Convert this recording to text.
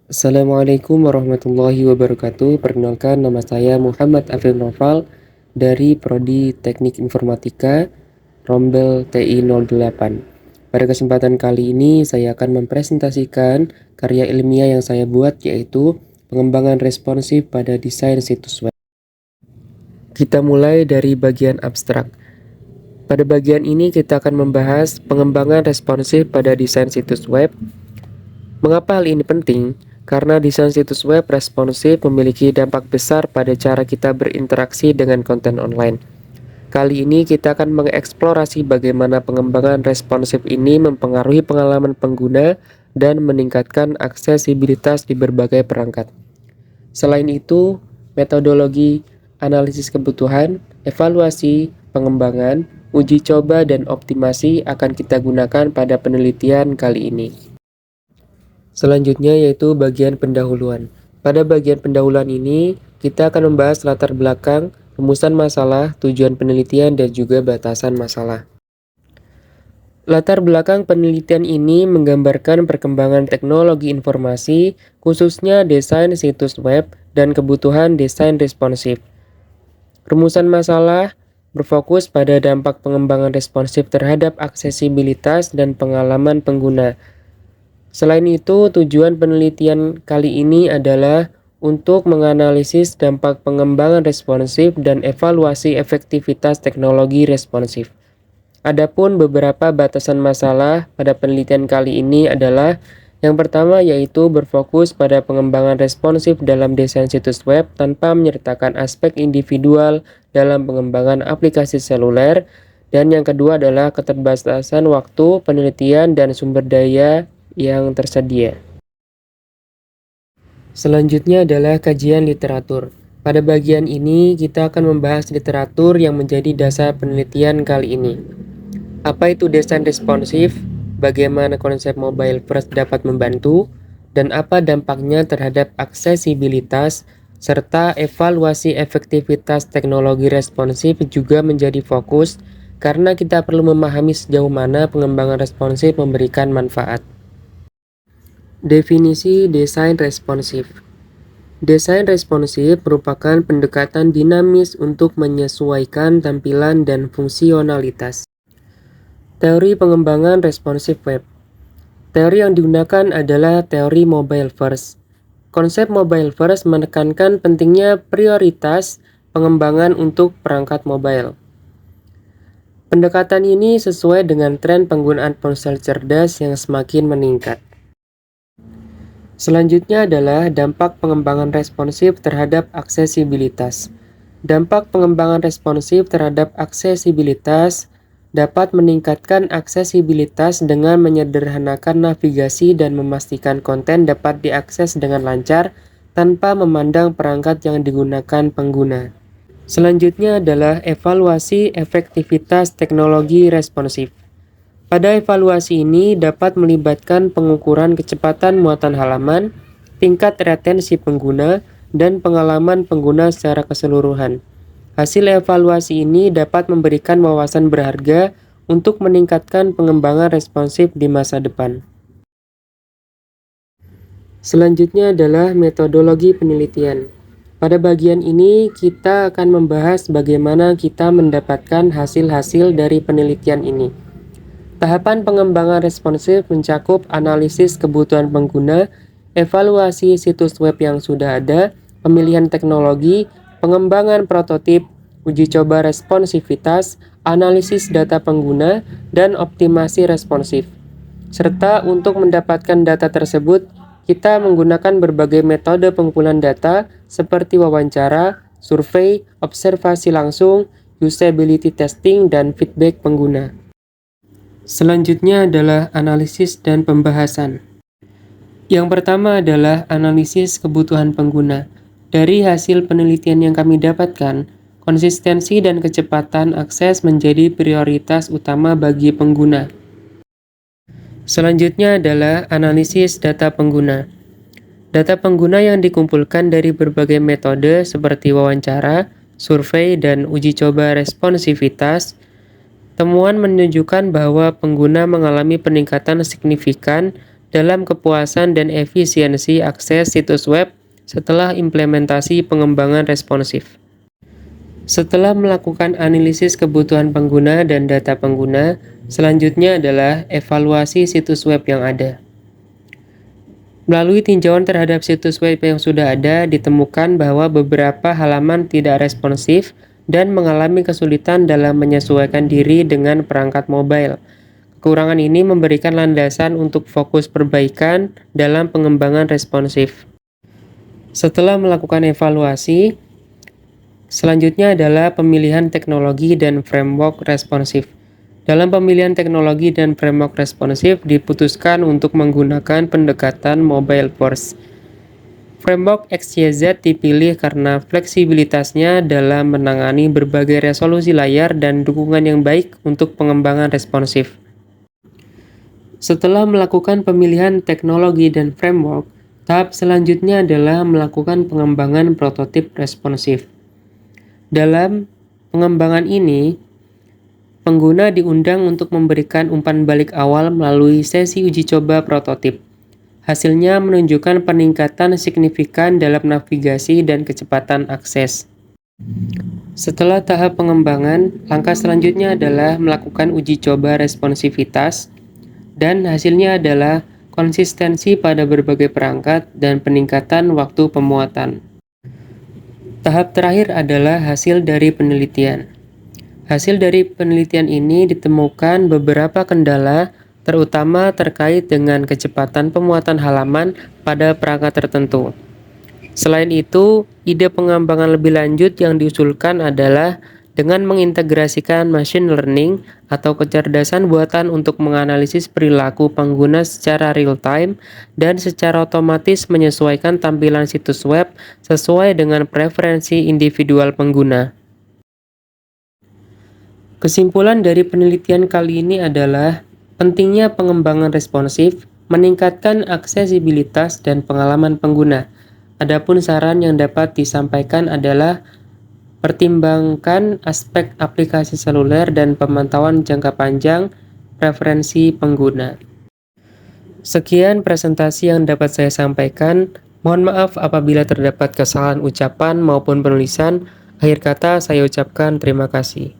Assalamualaikum warahmatullahi wabarakatuh. Perkenalkan, nama saya Muhammad Afif Noval dari Prodi Teknik Informatika Rombel TI 08. Pada kesempatan kali ini saya akan mempresentasikan karya ilmiah yang saya buat, yaitu pengembangan responsif pada desain situs web. Kita mulai dari bagian abstrak. Pada bagian ini kita akan membahas pengembangan responsif pada desain situs web. Mengapa hal ini penting? Karena desain situs web responsif memiliki dampak besar pada cara kita berinteraksi dengan konten online. Kali ini kita akan mengeksplorasi bagaimana pengembangan responsif ini mempengaruhi pengalaman pengguna dan meningkatkan aksesibilitas di berbagai perangkat. Selain itu, metodologi analisis kebutuhan, evaluasi, pengembangan, uji coba, dan optimasi akan kita gunakan pada penelitian kali ini. Selanjutnya yaitu bagian pendahuluan. Pada bagian pendahuluan ini, kita akan membahas latar belakang, rumusan masalah, tujuan penelitian, dan juga batasan masalah. Latar belakang penelitian ini menggambarkan perkembangan teknologi informasi, khususnya desain situs web dan kebutuhan desain responsif. Rumusan masalah berfokus pada dampak pengembangan responsif terhadap aksesibilitas dan pengalaman pengguna. Selain itu, tujuan penelitian kali ini adalah untuk menganalisis dampak pengembangan responsif dan evaluasi efektivitas teknologi responsif. Adapun beberapa batasan masalah pada penelitian kali ini adalah yang pertama, yaitu berfokus pada pengembangan responsif dalam desain situs web tanpa menyertakan aspek individual dalam pengembangan aplikasi seluler, dan yang kedua adalah keterbatasan waktu penelitian dan sumber daya yang tersedia. Selanjutnya adalah kajian literatur. Pada bagian ini kita akan membahas literatur yang menjadi dasar penelitian kali ini. Apa itu desain responsif? Bagaimana konsep mobile first dapat membantu? Dan apa dampaknya terhadap aksesibilitas? Serta evaluasi efektivitas teknologi responsif juga menjadi fokus karena kita perlu memahami sejauh mana pengembangan responsif memberikan manfaat. Definisi desain responsif. Desain responsif merupakan pendekatan dinamis untuk menyesuaikan tampilan dan fungsionalitas. Teori pengembangan responsif web. Teori yang digunakan adalah teori mobile first. Konsep mobile first menekankan pentingnya prioritas pengembangan untuk perangkat mobile. Pendekatan ini sesuai dengan tren penggunaan ponsel cerdas yang semakin meningkat. Selanjutnya adalah dampak pengembangan responsif terhadap aksesibilitas. Dampak pengembangan responsif terhadap aksesibilitas dapat meningkatkan aksesibilitas dengan menyederhanakan navigasi dan memastikan konten dapat diakses dengan lancar tanpa memandang perangkat yang digunakan pengguna. Selanjutnya adalah evaluasi efektivitas teknologi responsif. Pada evaluasi ini dapat melibatkan pengukuran kecepatan muatan halaman, tingkat retensi pengguna, dan pengalaman pengguna secara keseluruhan. Hasil evaluasi ini dapat memberikan wawasan berharga untuk meningkatkan pengembangan responsif di masa depan. Selanjutnya adalah metodologi penelitian. Pada bagian ini kita akan membahas bagaimana kita mendapatkan hasil-hasil dari penelitian ini. Tahapan pengembangan responsif mencakup analisis kebutuhan pengguna, evaluasi situs web yang sudah ada, pemilihan teknologi, pengembangan prototip, uji coba responsivitas, analisis data pengguna, dan optimasi responsif. Serta untuk mendapatkan data tersebut, kita menggunakan berbagai metode pengumpulan data seperti wawancara, survei, observasi langsung, usability testing, dan feedback pengguna. Selanjutnya adalah analisis dan pembahasan. Yang pertama adalah analisis kebutuhan pengguna. Dari hasil penelitian yang kami dapatkan, konsistensi dan kecepatan akses menjadi prioritas utama bagi pengguna. Selanjutnya adalah analisis data pengguna. Data pengguna yang dikumpulkan dari berbagai metode seperti wawancara, survei, dan uji coba responsivitas. Temuan menunjukkan bahwa pengguna mengalami peningkatan signifikan dalam kepuasan dan efisiensi akses situs web setelah implementasi pengembangan responsif. Setelah melakukan analisis kebutuhan pengguna dan data pengguna, selanjutnya adalah evaluasi situs web yang ada. Melalui tinjauan terhadap situs web yang sudah ada, ditemukan bahwa beberapa halaman tidak responsif dan mengalami kesulitan dalam menyesuaikan diri dengan perangkat mobile. Kekurangan ini memberikan landasan untuk fokus perbaikan dalam pengembangan responsif. Setelah melakukan evaluasi, selanjutnya adalah pemilihan teknologi dan framework responsif. Dalam pemilihan teknologi dan framework responsif diputuskan untuk menggunakan pendekatan mobile first. Framework XYZ dipilih karena fleksibilitasnya dalam menangani berbagai resolusi layar dan dukungan yang baik untuk pengembangan responsif. Setelah melakukan pemilihan teknologi dan framework, tahap selanjutnya adalah melakukan pengembangan prototip responsif. Dalam pengembangan ini, pengguna diundang untuk memberikan umpan balik awal melalui sesi uji coba prototip. Hasilnya menunjukkan peningkatan signifikan dalam navigasi dan kecepatan akses. Setelah tahap pengembangan, langkah selanjutnya adalah melakukan uji coba responsivitas, dan hasilnya adalah konsistensi pada berbagai perangkat dan peningkatan waktu pemuatan. Tahap terakhir adalah hasil dari penelitian. Hasil dari penelitian ini ditemukan beberapa kendala, terutama terkait dengan kecepatan pemuatan halaman pada perangkat tertentu. Selain itu, ide pengembangan lebih lanjut yang diusulkan adalah dengan mengintegrasikan machine learning atau kecerdasan buatan untuk menganalisis perilaku pengguna secara real-time dan secara otomatis menyesuaikan tampilan situs web sesuai dengan preferensi individual pengguna. Kesimpulan dari penelitian kali ini adalah pentingnya pengembangan responsif, meningkatkan aksesibilitas dan pengalaman pengguna. Adapun saran yang dapat disampaikan adalah pertimbangkan aspek aplikasi seluler dan pemantauan jangka panjang preferensi pengguna. Sekian presentasi yang dapat saya sampaikan. Mohon maaf apabila terdapat kesalahan ucapan maupun penulisan. Akhir kata saya ucapkan terima kasih.